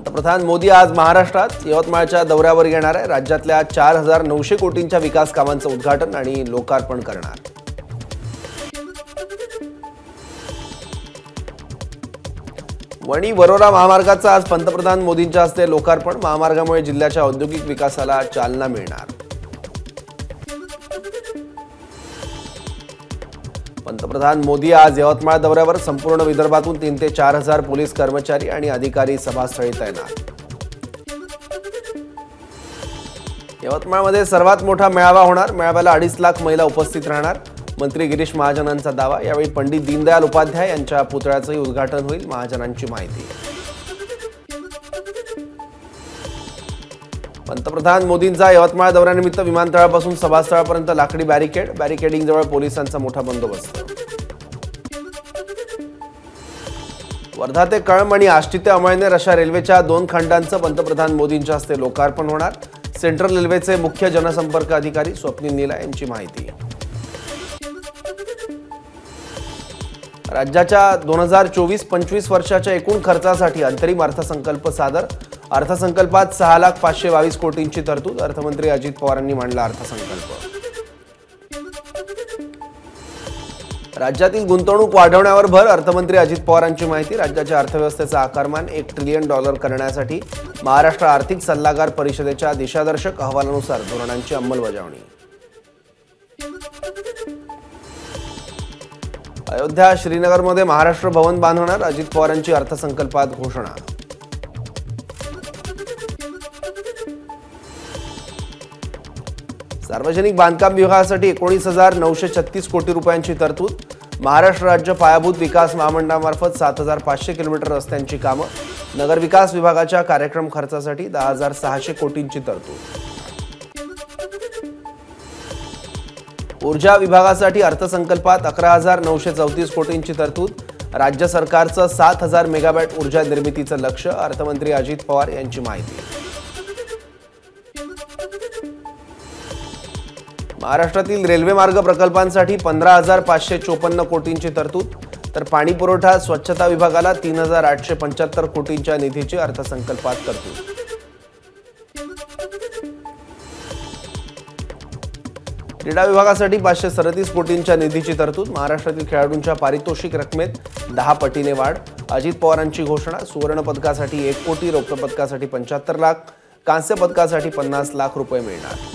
पंतप्रधान मोदी आज महाराष्ट्रात यवतमाळच्या दौऱ्यावर येणार आहे। राज्यातल्या 4900 कोटींच्या विकास कामांचं उद्घाटन आणि लोकार्पण करणार। वणी वरोरा महामार्गाचा आज पंतप्रधान मोदींच्या हस्ते लोकार्पण। महामार्गामुळे जिल्ह्याच्या औद्योगिक विकासाला चालना मिळणार। पंतप्रधान मोदी आज यवतमाळ दौऱ्यावर। संपूर्ण विदर्भातून 3 ते 4 हजार पोलीस कर्मचारी आणि अधिकारी सभास्थळी तैनात। यवतमाळमध्ये सर्वात मोठा मेळावा होणार। मेळाव्याला 2.5 लाख महिला उपस्थित राहणार। मंत्री गिरीश महाजनांचा दावा। यावेळी पंडित दीनदयाल उपाध्याय यांच्या पुतळ्याचंही उद्घाटन होईल। महाजनांची माहिती। पंतप्रधान मोदींचा यवतमाळ दौऱ्यानिमित्त विमानतळापासून सभास्थळापर्यंत लाकडी बॅरिकेडिंग जवळ पोलिसांचा मोठा बंदोबस्त। वर्धा ते कळंब आणि आष्टी ते अमळनेर अशा रेल्वेच्या 2 खंडांचं पंतप्रधान मोदींच्या हस्ते लोकार्पण होणार। सेंट्रल रेल्वेचे मुख्य जनसंपर्क अधिकारी स्वप्नील नीला यांची माहिती। राज्याच्या 2024-25 वर्षाच्या एकूण खर्चासाठी अंतरिम अर्थसंकल्प सादर। अर्थसंकल्पात 6,522 कोटींची तरतूद। अर्थमंत्री अजित पवारांनी मांडला अर्थसंकल्प। राज्यातील गुंतवणूक वाढवण्यावर भर। अर्थमंत्री अजित पवारांची माहिती। राज्याच्या अर्थव्यवस्थेचा आकारमान $1 ट्रिलियन करण्यासाठी महाराष्ट्र आर्थिक सल्लागार परिषदेच्या दिशादर्शक अहवालानुसार धोरणांची अंमलबजावणी। अयोध्या श्रीनगरमध्ये महाराष्ट्र भवन बांधणार। अजित पवारांची अर्थसंकल्पात घोषणा। सार्वजनिक बांधकाम विभागासाठी 19,936 कोटी रुपयांची तरतूद। महाराष्ट्र राज्य पायाभूत विकास महामंडळामार्फत 7,500 किलोमीटर रस्त्यांची कामं। नगरविकास विभागाच्या कार्यक्रम खर्चासाठी 10,600 कोटींची तरतूद। ऊर्जा विभागासाठी अर्थसंकल्पात 11,934 कोटींची तरतूद। राज्य सरकारचं 7,000 मेगावॅट ऊर्जा निर्मितीचं लक्ष्य। अर्थमंत्री अजित पवार यांची माहिती। महाराष्ट्रातील रेल्वे मार्ग प्रकल्पांसाठी 15,554 कोटींची तरतूद। तर पाणी पुरवठा स्वच्छता विभागाला 3,875 कोटींच्या निधीची अर्थसंकल्पात तरतूद। क्रीडा विभागासाठी 537 कोटींच्या निधीची तरतूद। महाराष्ट्रातील खेळाडूंच्या पारितोषिक रकमेत 10 पटीने वाढ। अजित पवारांची घोषणा। सुवर्ण पदकासाठी 1 कोटी, रौप्य पदकासाठी 75 लाख, कांस्य पदकासाठी 50 लाख रुपये मिळणार।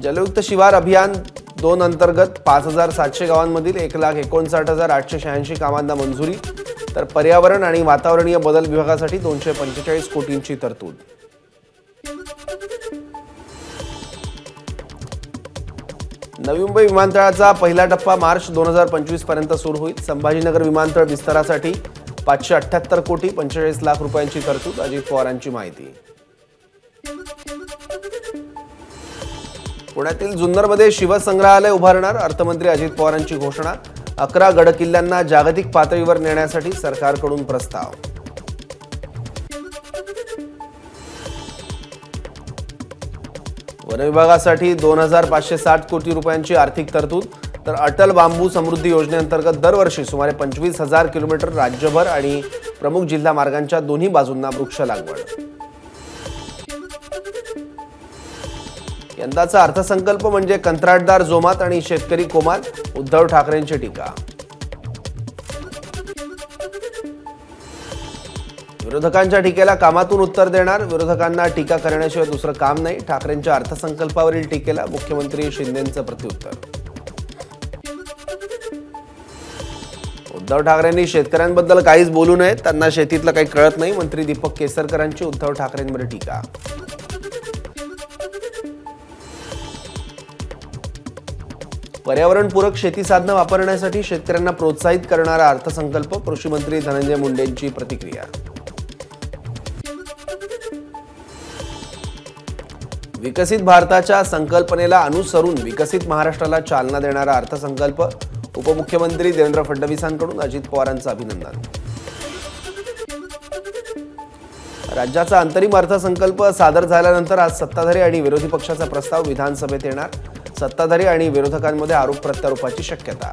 जलयुक्त शिवार अभियान 2 अंतर्गत 5,700 गावांमधील 1,59,886 कामांना मंजुरी। तर पर्यावरण आणि वातावरणीय बदल विभागासाठी 245 कोटींची तरतूद। नवी मुंबई विमानतळाचा पहिला टप्पा मार्च 2025 पर्यंत सुरू होईल। संभाजीनगर विमानतळ विस्तारासाठी 578 कोटी 45 लाख रुपयांची तरतूद। अजित पवारांची माहिती। पुण्यातील जुन्नरमध्ये शिवसंग्रहालय उभारणार। अर्थमंत्री अजित पवारांची घोषणा। 11 गडकिल्ल्यांना जागतिक पातळीवर नेण्यासाठी सरकारकडून प्रस्ताव। वन विभागासाठी 2,560 कोटी रुपयांची आर्थिक तरतूद। तर अटल बांबू समृद्धी योजनेअंतर्गत दरवर्षी सुमारे 25,000 किलोमीटर राज्यभर आणि प्रमुख जिल्हा मार्गांच्या दोन्ही बाजूंना वृक्ष लागवड। यंदाचा अर्थसंकल्प म्हणजे कंत्राटदार जोमात आणि शेतकरी कोमात। उद्धव ठाकरेंची टीका। विरोधकांच्या टीकेला कामातून उत्तर देणार। विरोधकांना टीका करण्याशिवाय दुसरं काम नाही। ठाकरेंच्या अर्थसंकल्पावरील टीकेला मुख्यमंत्री शिंदेंचं प्रत्युत्तर। उद्धव ठाकरेंनी शेतकऱ्यांबद्दल काहीच बोलू नये, त्यांना शेतीतलं काही कळत नाही। मंत्री दीपक केसरकरांची उद्धव ठाकरेंवर टीका। पर्यावरणपूरक शेती साधनं वापरण्यासाठी शेतकऱ्यांना प्रोत्साहित करणारा अर्थसंकल्प। कृषी मंत्री धनंजय मुंडेंची प्रतिक्रिया। विकसित भारताच्या संकल्पनेला अनुसरून विकसित महाराष्ट्राला चालना देणारा अर्थसंकल्प। उपमुख्यमंत्री देवेंद्र फडणवीसांकडून अजित पवारांचं अभिनंदन। राज्याचा अंतरिम अर्थसंकल्प सादर झाल्यानंतर आज सत्ताधारी आणि विरोधी पक्षाचा प्रस्ताव विधानसभेत येणार। सत्ताधारी आणि विरोधकांमध्ये आरोप प्रत्यारोपाची शक्यता।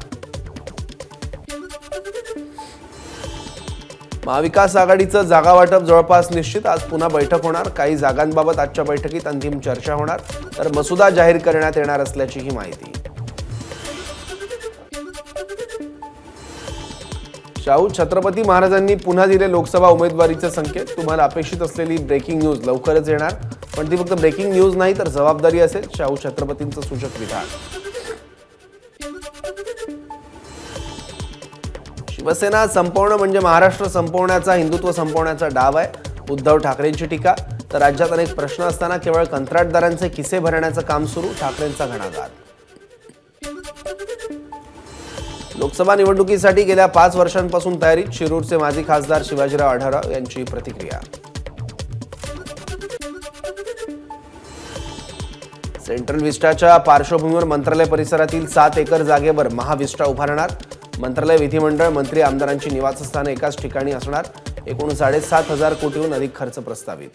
महाविकास आघाडीचं जागा वाटप जवळपास निश्चित. आज पुन्हा बैठक होणार. काही जागांबाबत आजच्या बैठकीत अंतिम चर्चा होणार, तर मसुदा जाहीर करण्यात येणार असल्याची ही माहिती. शाहू छत्रपती महाराजांनी पुन्हा दिले लोकसभा उमेदवारीचे संकेत. तुम्हाला अपेक्षित असलेली ब्रेकिंग न्यूज लवकरच येणार, पण ती फक्त ब्रेकिंग न्यूज नाही तर जबाबदारी असेल. शाहू छत्रपतींचं सूचक विधान. शिवसेना संपवणं म्हणजे महाराष्ट्र संपवण्याचा, हिंदुत्व संपवण्याचा डाव आहे. उद्धव ठाकरेंची टीका. तर राज्यात अनेक प्रश्न असताना केवळ कंत्राटदारांचे किसे भरण्याचं काम सुरू. ठाकरेंचा घणाघात. लोकसभा निवडणुकीसाठी गेल्या 5 वर्षांपासून तयारीत. शिरूरचे माजी खासदार शिवाजीराव आढळराव यांची प्रतिक्रिया. सेंट्रल विस्टाच्या पार्श्वभूमीवर मंत्रालय परिसरातील 7 एकर जागेवर महाविस्टा उभारणार. मंत्रालय, विधिमंडळ, मंत्री, आमदारांची निवासस्थाने एकाच ठिकाणी असणार. एकूण 7,500 कोटीहून अधिक खर्च प्रस्तावित.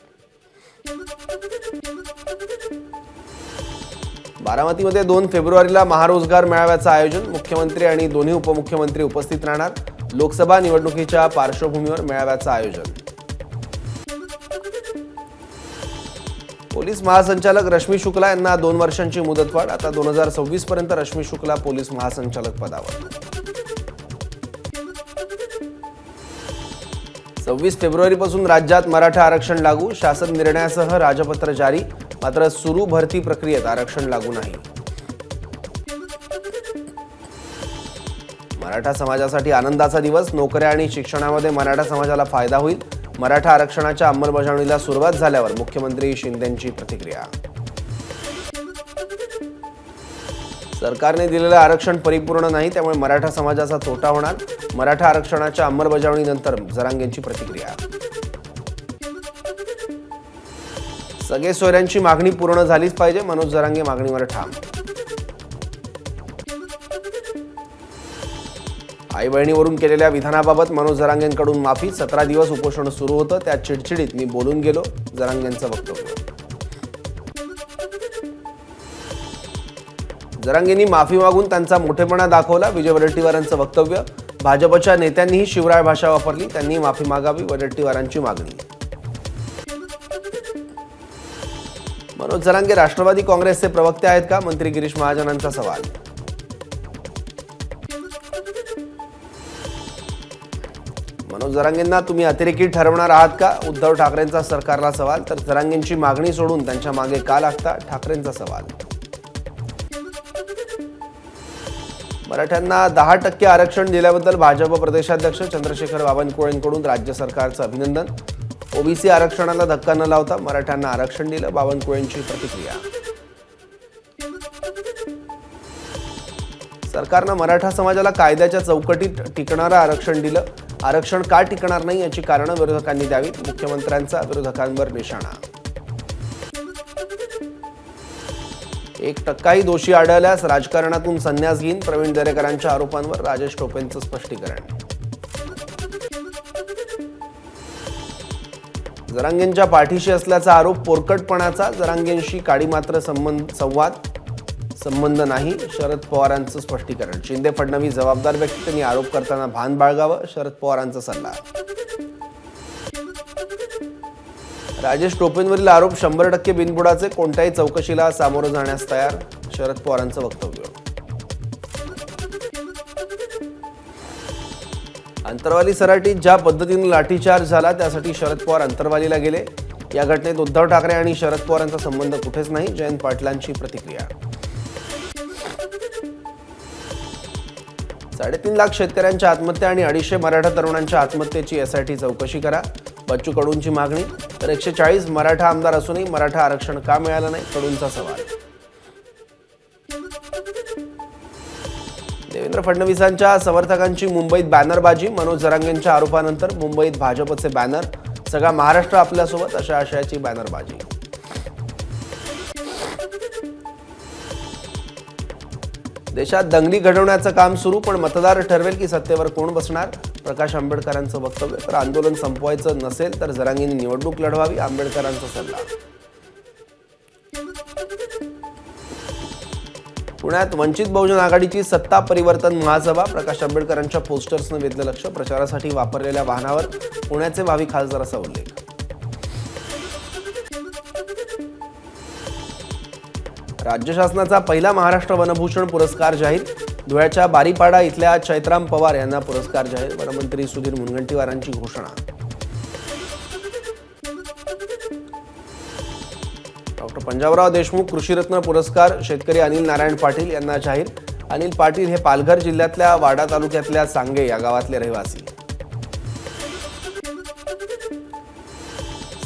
बारामतीमध्ये 2 फेब्रुवारीला महारोजगार मेळाव्याचं आयोजन. मुख्यमंत्री आणि दोन्ही उपमुख्यमंत्री उपस्थित राहणार. लोकसभा निवडणुकीच्या पार्श्वभूमीवर मेळाव्याचं आयोजन. पोलीस महासंचालक रश्मी शुक्ला यांना 2 वर्षांची मुदतवाढ. आता 2026 पर्यंत रश्मी शुक्ला पोलीस महासंचालक पदावर. 26 फेब्रुवारीपासून राज्यात मराठा आरक्षण लागू. शासन निर्णयासह राजपत्र जारी. मात्र सुरू भरती प्रक्रियेत आरक्षण लागू नाही. मराठा समाजासाठी आनंदाचा दिवस. नोकऱ्या आणि शिक्षणामध्ये मराठा समाजाला फायदा होईल. मराठा आरक्षणाच्या अंमलबजावणीला सुरुवात झाल्यावर मुख्यमंत्री शिंदेंची प्रतिक्रिया. सरकारने दिलेलं आरक्षण परिपूर्ण नाही, त्यामुळे मराठा समाजाचा तोटा होणार. मराठा आरक्षणाच्या अंमलबजावणीनंतर जरांगेंची प्रतिक्रिया. सगळे सोयऱ्यांची मागणी पूर्ण झालीच पाहिजे. मनोज जरांगे मागणीवर ठाम. आई बहिणीवरून केलेल्या विधानाबाबत मनोज जरांगेंकडून माफी. 17 दिवस उपोषण सुरू होतं, त्या चिडचिडीत मी बोलून गेलो. जरांगेंचं वक्तव्य. जरांगेंनी माफी मागून त्यांचा मोठेपणा दाखवला. विजय वडेट्टीवारांचं वक्तव्य. भाजपच्या नेत्यांनीही शिवराय भाषा वापरली. त्यांनी माफी मागावी. वडेट्टीवारांची मागणी. मनोज जरांगे राष्ट्रवादी काँग्रेसचे प्रवक्ते आहेत का? मंत्री गिरीश महाजनांचा सवाल. मनोज जरांगेंना तुम्ही अतिरेकी ठरवणार आहात का? उद्धव ठाकरेंचा सरकारला सवाल. तर जरांगेंची मागणी सोडून त्यांच्या मागे का लागता? ठाकरेंचा सवाल. मराठ्यांना 10% आरक्षण दिल्याबद्दल भाजप प्रदेशाध्यक्ष चंद्रशेखर बावनकुळेंकडून राज्य सरकारचं अभिनंदन. ओबीसी आरक्षणाला धक्का न लावता मराठ्यांना आरक्षण दिलं. बावनकुळेंची प्रतिक्रिया. सरकारनं मराठा समाजाला कायद्याच्या चौकटीत टिकणारं आरक्षण दिलं. आरक्षण का टिकणार नाही याची कारणं विरोधकांनी द्यावीत. मुख्यमंत्र्यांचा विरोधकांवर निशाणा. 1%ही दोषी आढळल्यास राजकारणातून संन्यास घेईन. प्रवीण दरेकरांच्या आरोपांवर राजेश टोपेंचं स्पष्टीकरण. जरांगेंच्या पाठीशी असल्याचा आरोप पोरकटपणाचा. जरांगेंशी काडी मात्र संबंध नाही. शरद पवारांचं स्पष्टीकरण. शिंदे फडणवीस जबाबदार व्यक्ती, त्यांनी आरोप करताना भान बाळगावं. शरद पवारांचा सल्ला. राजेश टोपेंवरील आरोप 100% बिनबुडाचे. कोणत्याही चौकशीला सामोरं जाण्यास तयार. शरद पवारांचं वक्तव्य. अंतरवाली सराटीत ज्या पद्धतीने लाठीचार्ज झाला त्यासाठी शरद पवार अंतरवालीला गेले. या घटनेत उद्धव ठाकरे आणि शरद पवारांचा संबंध कुठेच नाही. जयंत पाटलांची प्रतिक्रिया. 3.5 लाख शेतकऱ्यांच्या आत्महत्या आणि 250 मराठा तरुणांच्या आत्महत्येची एसआयटी चौकशी करा. बच्चू कडूंची मागणी. तर 140 मराठा आमदार असूनही मराठा आरक्षण का मिळालं नाही? कडूंचा सवाल. देवेंद्र फडणवीसांच्या समर्थकांची मुंबईत बॅनरबाजी. मनोज जरांगेंच्या आरोपानंतर मुंबईत भाजपचे बॅनर. सगळा महाराष्ट्र आपल्यासोबत अशा आशयाची बॅनरबाजी. देशात दंगली घडवण्याचं काम सुरू, पण मतदार ठरवेल की सत्तेवर कोण बसणार. प्रकाश आंबेडकरांचं वक्तव्य. तर आंदोलन संपवायचं नसेल तर जरांगेंनी निवडणूक लढवावी. आंबेडकरांचा सल्ला. पुण्यात वंचित बहुजन आघाडीची सत्ता परिवर्तन महासभा, प्रकाश आंबेडकरांच्या पोस्टर्सनं वेधलं लक्ष, प्रचारासाठी वापरलेल्या वाहनावर पुण्याचे भावी खासदाराचा उल्लेख. राज्य शासनाचा पहिला महाराष्ट्र वनभूषण पुरस्कार जाहीर, धुळ्याच्या बारीपाडा इथल्या चैत्राम पवार यांना पुरस्कार जाहीर, वनमंत्री सुधीर मुनगंटीवारांची घोषणा. डॉक्टर पंजाबराव देशमुख कृषीरत्न पुरस्कार शेतकरी अनिल नारायण पाटील यांना जाहीर. अनिल पाटील हे पालघर जिल्ह्यातल्या वाडा तालुक्यातल्या सांगे या गावातले रहिवासी.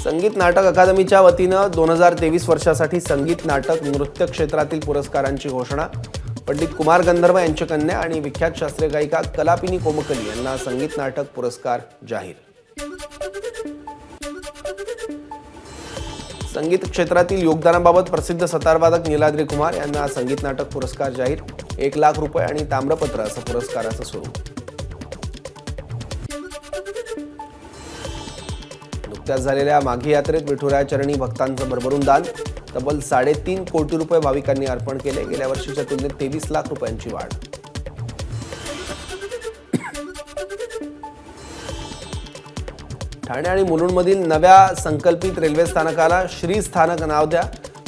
संगीत नाटक अकादमीच्या वतीनं 2023 वर्षासाठी संगीत नाटक नृत्य क्षेत्रातील पुरस्कारांची घोषणा. पंडित कुमार गंधर्व यांची कन्या आणि विख्यात शास्त्रीय गायिका कलापिनी कोमकली यांना संगीत नाटक पुरस्कार जाहीर. संगीत क्षेत्रातील योगदानाबाबत प्रसिद्ध सतारवादक नीलाद्री कुमार यांना संगीत नाटक पुरस्कार जाहीर. 1 लाख रुपये आणि ताम्रपत्र असं पुरस्काराचं स्वरूप. नुकत्याच झालेल्या माघी यात्रेत विठुराया चरणी भक्तांचं भरभरून दान, तब्बल 3.5 कोटी रुपये भाविकांनी अर्पण केले. गेल्या वर्षीच्या तुलनेत 23 लाख रुपयांची वाढ. ठाणे आणि मुलुंडमधील नव्या संकल्पित रेल्वे स्थानकाला श्री स्थानक नाव द्या,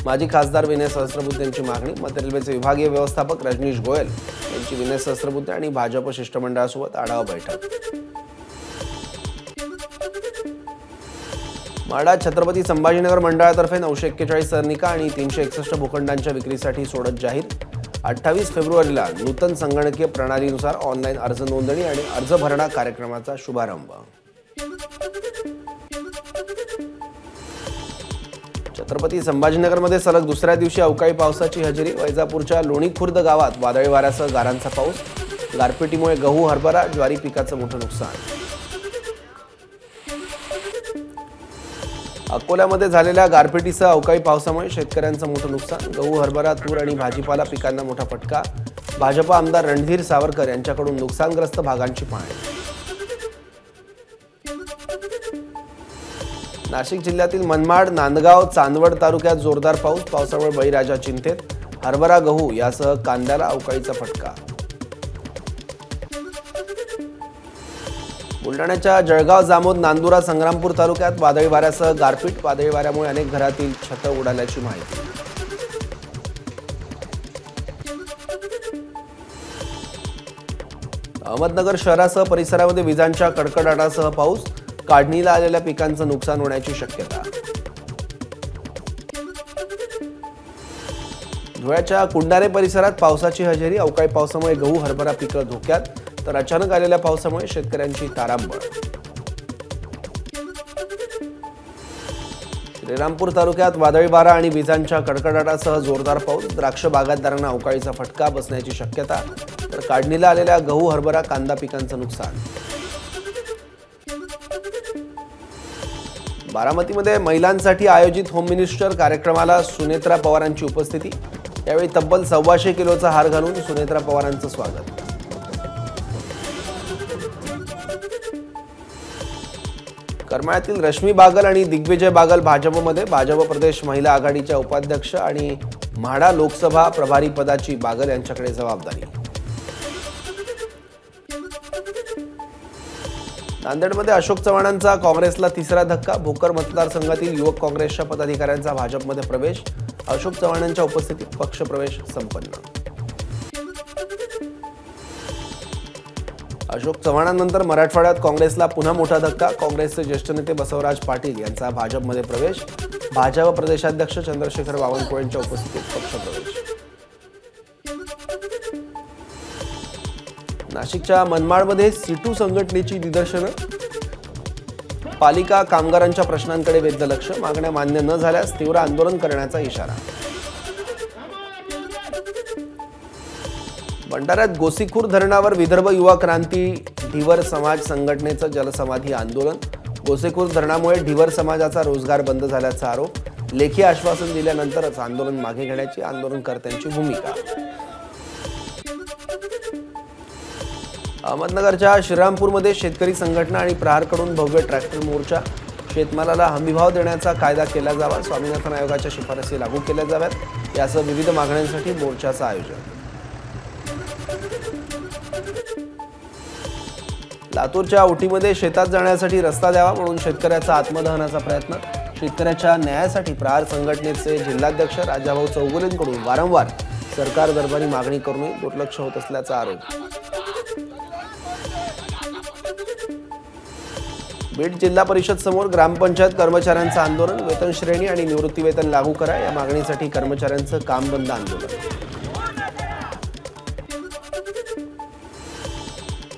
माजी खासदार विनय सहस्त्रबुद्धे यांची मागणी. मध्य रेल्वेचे विभागीय व्यवस्थापक रजनीश गोयल यांची विनय सहस्त्रबुद्धे आणि भाजप शिष्टमंडळासोबत आढावा बैठक. माढा छत्रपती संभाजीनगर मंडळातर्फे 941 सरनिका आणि 361 भूखंडांच्या विक्रीसाठी सोडत जाहीर. 28 फेब्रुवारीला नूतन संगणकीय प्रणालीनुसार ऑनलाईन अर्ज नोंदणी आणि अर्ज भरणा कार्यक्रमाचा शुभारंभ. छत्रपती संभाजीनगरमध्ये सलग दुसऱ्या दिवशी अवकाळी पावसाची हजेरी. वैजापूरच्या लोणी खुर्द गावात वादळी वाऱ्यासह गारांचा पाऊस, गारपिटीमुळे गहू, हरभरा, ज्वारी पिकाचं मोठं नुकसान. अकोल्यामध्ये झालेल्या गारपिटीसह अवकाळी पावसामुळे शेतकऱ्यांचं मोठं नुकसान, गहू, हरभरा, तूर आणि भाजीपाला पिकांना मोठा फटका. भाजप आमदार रणधीर सावरकर यांच्याकडून नुकसानग्रस्त भागांची पाहणी. नाशिक जिल्ह्यातील मनमाड, नांदगाव, चांदवड तालुक्यात जोरदार पाऊस, पावसामुळे बळीराजा चिंतेत. हरभरा, गहू यासह कांद्याला अवकाळीचा फटका. बुलढाण्याच्या जळगाव, जामोद, नांदुरा, संग्रामपूर तालुक्यात वादळी वाऱ्यासह गारपीट, वादळी वाऱ्यामुळे अनेक घरातील छतं उडाल्याची माहिती. अहमदनगर शहरासह परिसरामध्ये विजांच्या कडकडाटासह पाऊस, काढणीला आलेल्या पिकांचं नुकसान होण्याची शक्यता. धुळ्याच्या कुंडारे परिसरात पावसाची हजेरी, अवकाळी पावसामुळे गहू, हरभरा पिकं धोक्यात, तर अचानक आलेल्या पावसामुळे शेतकऱ्यांची तारांबळ. श्रीरामपूर तालुक्यात वादळी वारा आणि विजांच्या कडकडाटासह जोरदार पाऊस, द्राक्ष बागायतदारांना अवकाळीचा फटका बसण्याची शक्यता, तर काढणीला आलेल्या गहू, हरभरा, कांदा पिकांचं नुकसान. बारामतीमध्ये महिलांसाठी आयोजित होम मिनिस्टर कार्यक्रमाला सुनेत्रा पवारांची उपस्थिती. यावेळी तब्बल 125 किलोचा हार घालून सुनेत्रा पवारांचं स्वागत. करमाळ्यातील रश्मी बागल आणि दिग्विजय बागल भाजपमध्ये, भाजप प्रदेश महिला आघाडीच्या उपाध्यक्ष आणि म्हाडा लोकसभा प्रभारी पदाची बागल यांच्याकडे जबाबदारी. नांदेडमध्ये अशोक चव्हाणांचा काँग्रेसला तिसरा धक्का, भोकर मतदारसंघातील युवक काँग्रेसच्या पदाधिकाऱ्यांचा भाजपमध्ये प्रवेश, अशोक चव्हाणांच्या उपस्थितीत पक्षप्रवेश संपन्न. अशोक चव्हाणांनंतर मराठवाड्यात काँग्रेसला पुन्हा मोठा धक्का, काँग्रेसचे ज्येष्ठ नेते बसवराज पाटील यांचा भाजपमध्ये प्रवेश, भाजप प्रदेशाध्यक्ष चंद्रशेखर बावनकुळेंच्या उपस्थितीत पक्षप्रवेश. नाशिकच्या मनमाडमध्ये सीटू संघटनेची निदर्शनं, पालिका कामगारांच्या प्रश्नांकडे वेधलं लक्ष, मागण्या मान्य न झाल्यास तीव्र आंदोलन करण्याचा इशारा. भंडाऱ्यात गोसीखुर्द धरणावर विदर्भ युवा क्रांती ढिवर समाज संघटनेचं जलसमाधी आंदोलन, गोसीखुर्द धरणामुळे ढिवर समाजाचा रोजगार बंद झाल्याचा आरोप, लेखी आश्वासन दिल्यानंतरच आंदोलन मागे घेण्याची आंदोलनकर्त्यांची भूमिका. अहमदनगरच्या श्रीरामपूरमध्ये शेतकरी संघटना आणि प्रहारकडून भव्य ट्रॅक्टर मोर्चा, शेतमालाला हमीभाव देण्याचा कायदा केला जावा, स्वामीनाथन आयोगाच्या शिफारसी लागू केल्या जाव्यात यासह विविध मागण्यांसाठी मोर्चाचं आयोजन. लातूरच्या औटीमध्ये शेतात जाण्यासाठी रस्ता द्यावा म्हणून शेतकऱ्याचा आत्मदहनाचा प्रयत्न। शेतकऱ्याच्या न्यायासाठी प्रहार संघटनेचे जिल्हाध्यक्ष राजाभाऊ चौगुलेंकडून वारंवार सरकार दरबारी मागणी करूनही दुर्लक्ष होत असल्याचा आरोप। बीड जिल्हा परिषद समोर ग्रामपंचायत कर्मचाऱ्यांचं आंदोलन। वेतन श्रेणी आणि निवृत्ती वेतन लागू करा या मागणीसाठी कर्मचाऱ्यांचं काम बंद आंदोलन।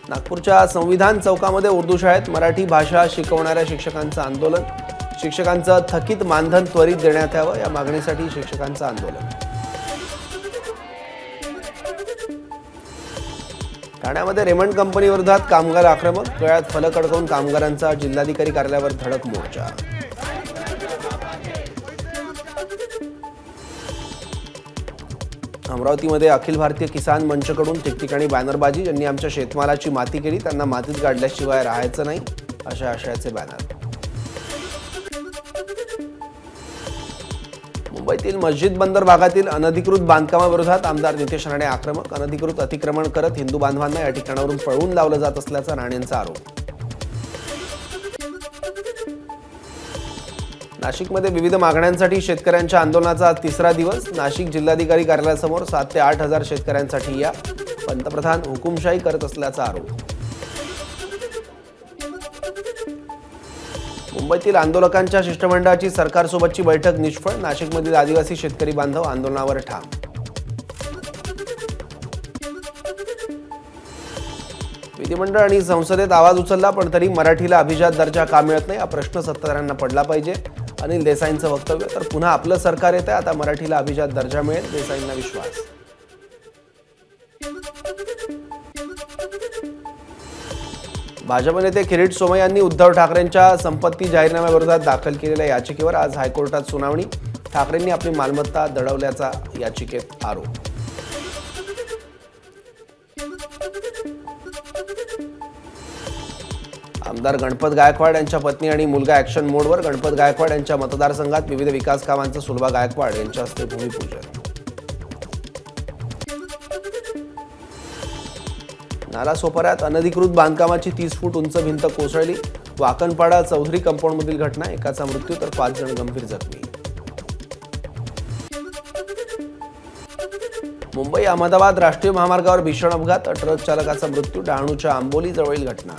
नागपूरच्या संविधान चौकामध्ये उर्दू शाळेत मराठी भाषा शिकवणाऱ्या शिक्षकांचं आंदोलन। शिक्षकांचं थकीत मानधन त्वरित देण्यात यावं या मागणीसाठी शिक्षकांचं आंदोलन। ठाण्यामध्ये रेमंड कंपनी विरोधात कामगार आक्रमक। गळ्यात फलक अडकवून कामगारांचा जिल्हाधिकारी कार्यालयावर धडक मोर्चा। अमरावतीमध्ये अखिल भारतीय किसान मंचकडून ठिकठिकाणी बॅनरबाजी। ज्यांनी आमच्या शेतमालाची माती केली त्यांना मातीत गाडल्याशिवाय राहायचं नाही अशा आशयाचे बॅनर। मुंबईतील मस्जिद बंदर भागातील अनधिकृत बांधकामाविरोधात आमदार नितेश राणे आक्रमक। अनधिकृत अतिक्रमण करत हिंदू बांधवांना या ठिकाणावरून पळवून लावलं जात असल्याचा राणेंचा आरोप। नाशिकमध्ये विविध मागण्यांसाठी शेतकऱ्यांच्या आंदोलनाचा तिसरा दिवस। नाशिक जिल्हाधिकारी कार्यालयासमोर 7 ते 8 हजार शेतकऱ्यांसाठी या पंतप्रधान हुकुमशाही करत असल्याचा आरोप। मुंबईतील आंदोलकांच्या शिष्टमंडळाची सरकारसोबतची बैठक निष्फळ। नाशिकमधील आदिवासी शेतकरी बांधव आंदोलनावर ठाम। विधिमंडळ आणि संसदेत आवाज उचलला पण तरी मराठीला अभिजात दर्जा का मिळत नाही हा प्रश्न सत्ताधाऱ्यांना पडला पाहिजे। अनिल देसाईंचं वक्तव्य। तर पुन्हा आपलं सरकार येतंय, आता मराठीला अभिजात दर्जा मिळेल, देसाईंना विश्वास। भाजप नेते किरीट सोमय्या यांनी उद्धव ठाकरेंच्या संपत्ती जाहीरनाम्याविरोधात दाखल केलेल्या याचिकेवर आज हायकोर्टात सुनावणी। ठाकरेंनी आपली मालमत्ता दडवल्याचा याचिकेत आरोप। आमदार गणपत गायकवाड यांच्या पत्नी आणि मुलगा ॲक्शन मोडवर। गणपत गायकवाड यांच्या मतदारसंघात विविध विकास कामांचं सुलभा गायकवाड यांच्या हस्ते भूमिपूजन। नालासोपाऱ्यात अनधिकृत बांधकामाची 30 फूट उंच भिंत कोसळली। वाकणपाडा चौधरी कंपाऊंडमधील घटना। एकाचा मृत्यू तर 5 जण गंभीर जखमी। मुंबई अहमदाबाद राष्ट्रीय महामार्गावर भीषण अपघात। ट्रक चालकाचा मृत्यू। डहाणूच्या आंबोली जवळील घटना।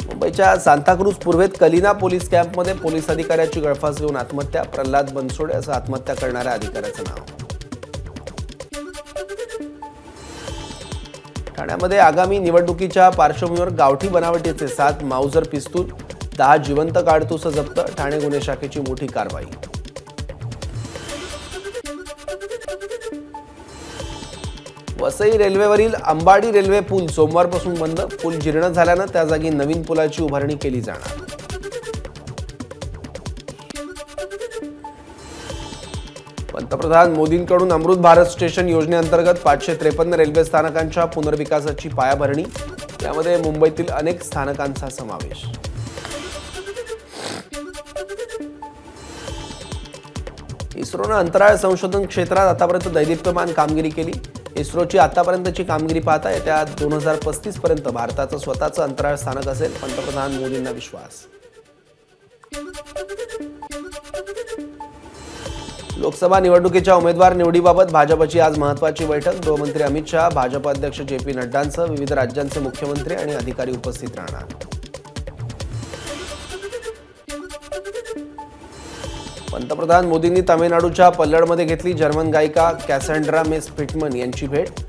मुंबईच्या सांताक्रूज पूर्वेत कलिना पोलीस कॅम्पमध्ये पोलीस अधिकाऱ्याची गळफास घेऊन आत्महत्या। प्रल्हाद बनसोडे असं आत्महत्या करणाऱ्या अधिकाऱ्याचं नाव। ठाण्यामध्ये आगामी निवडणुकीच्या पार्श्वभूमीवर गावठी बनावटीचे 7 माउजर पिस्तूल, 10 जिवंत काडतुसं जप्त। ठाणे गुन्हे शाखेची मोठी कारवाई। वसई रेल्वेवरील अंबाडी रेल्वे पूल सोमवारपासून बंद। पूल जीर्ण झाल्यानं त्या जागी नवीन पुलाची उभारणी केली जाणार। पंतप्रधान मोदींकडून अमृत भारत स्टेशन योजनेअंतर्गत 553 रेल्वे स्थानकांच्या पुनर्विकासाची पायाभरणी। यामध्ये मुंबईतील अनेक स्थानकांचा समावेश। इस्रोनं अंतराळ संशोधन क्षेत्रात आतापर्यंत दैदिप्यमान कामगिरी केली। इस्रोची आतापर्यंतची कामगिरी पाहता येत्या 2035 पर्यंत भारताचं स्वतःचं अंतराळ स्थानक असेल, पंतप्रधान मोदींना विश्वास। लोकसभा निवडणुकीच्या उमेदवार निवडीबाबत भाजपची आज महत्त्वाची बैठक। गृहमंत्री अमित शहा, भाजप अध्यक्ष जे.पी. नड्डांसह विविध राज्यांचे मुख्यमंत्री आणि अधिकारी उपस्थित राहणार। पंतप्रधान मोदींनी तामिळनाडूच्या पल्लडमध्ये घेतली जर्मन गायिका कॅसँड्रा मे स्पिटमन यांची भेट।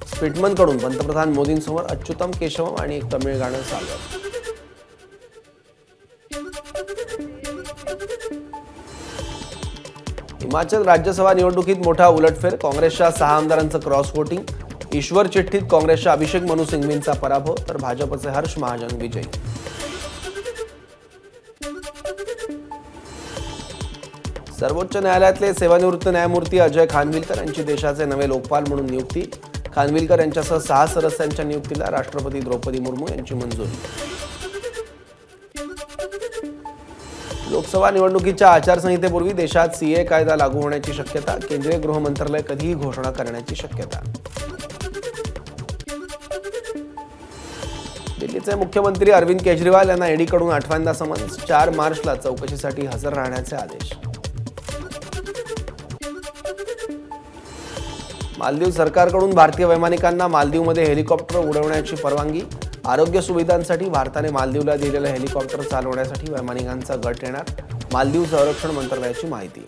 स्पिटमनकडून पंतप्रधान मोदींसमोर अच्युतम केशवम आणि एक तमिळ गाणं सादर। हिमाचल राज्यसभा निवडणुकीत मोठा उलटफेर। काँग्रेसच्या 6 आमदारांचं क्रॉस वोटिंग। ईश्वर चिठ्ठीत काँग्रेसच्या अभिषेक मनु सिंघवींचा पराभव तर भाजपचे हर्ष महाजन विजयी। सर्वोच्च न्यायालयातले सेवानिवृत्त न्यायमूर्ती अजय खानविलकर यांची देशाचे नवे लोकपाल म्हणून नियुक्ती। खानविलकर यांच्यासह 6 सदस्यांच्या नियुक्तीला राष्ट्रपती द्रौपदी मुर्मू यांची मंजुरी। लोकसभा निवडणुकीच्या आचारसंहितेपूर्वी देशात सीए कायदा लागू होण्याची शक्यता। केंद्रीय गृह मंत्रालय कधीही घोषणा करण्याची शक्यता। दिल्लीचे मुख्यमंत्री अरविंद केजरीवाल यांना ईडीकडून 8व्यांदा समन्स. 4 मार्चला चौकशीसाठी हजर राहण्याचे आदेश. मालदीव सरकारकडून भारतीय वैमानिकांना मालदीवमध्ये हेलिकॉप्टर उडवण्याची परवानगी. आरोग्य सुविधांसाठी भारताने मालदीवला दिलेलं हेलिकॉप्टर चालवण्यासाठी वैमानिकांचा गट येणार. मालदीव संरक्षण मंत्रालयाची माहिती.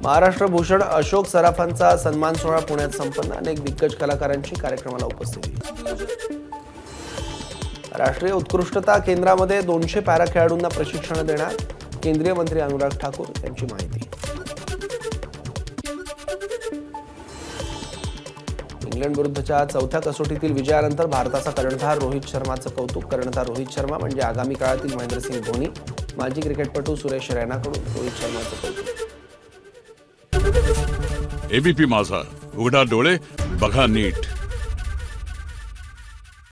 महाराष्ट्र भूषण अशोक सराफांचा सन्मान सोहळा पुण्यात संपन्न. अनेक दिग्गज कलाकारांची कार्यक्रमाला उपस्थिती. राष्ट्रीय उत्कृष्टता केंद्रामध्ये 200 पॅरा खेळाडूंना प्रशिक्षण देणार. केंद्रीय मंत्री अनुराग ठाकूर यांची माहिती. इंग्लंड विरुद्धच्या 4थ्या कसोटीतील विजयानंतर भारताचा कर्णधार रोहित शर्माचं कौतुक. कर्णधार रोहित शर्मा म्हणजे आगामी काळातील महेंद्रसिंग धोनी. माजी क्रिकेटपटू सुरेश रैनाकडून रोहित शर्माचं कौतुक. एबीपी माझा, उघडा डोळे बघा नीट.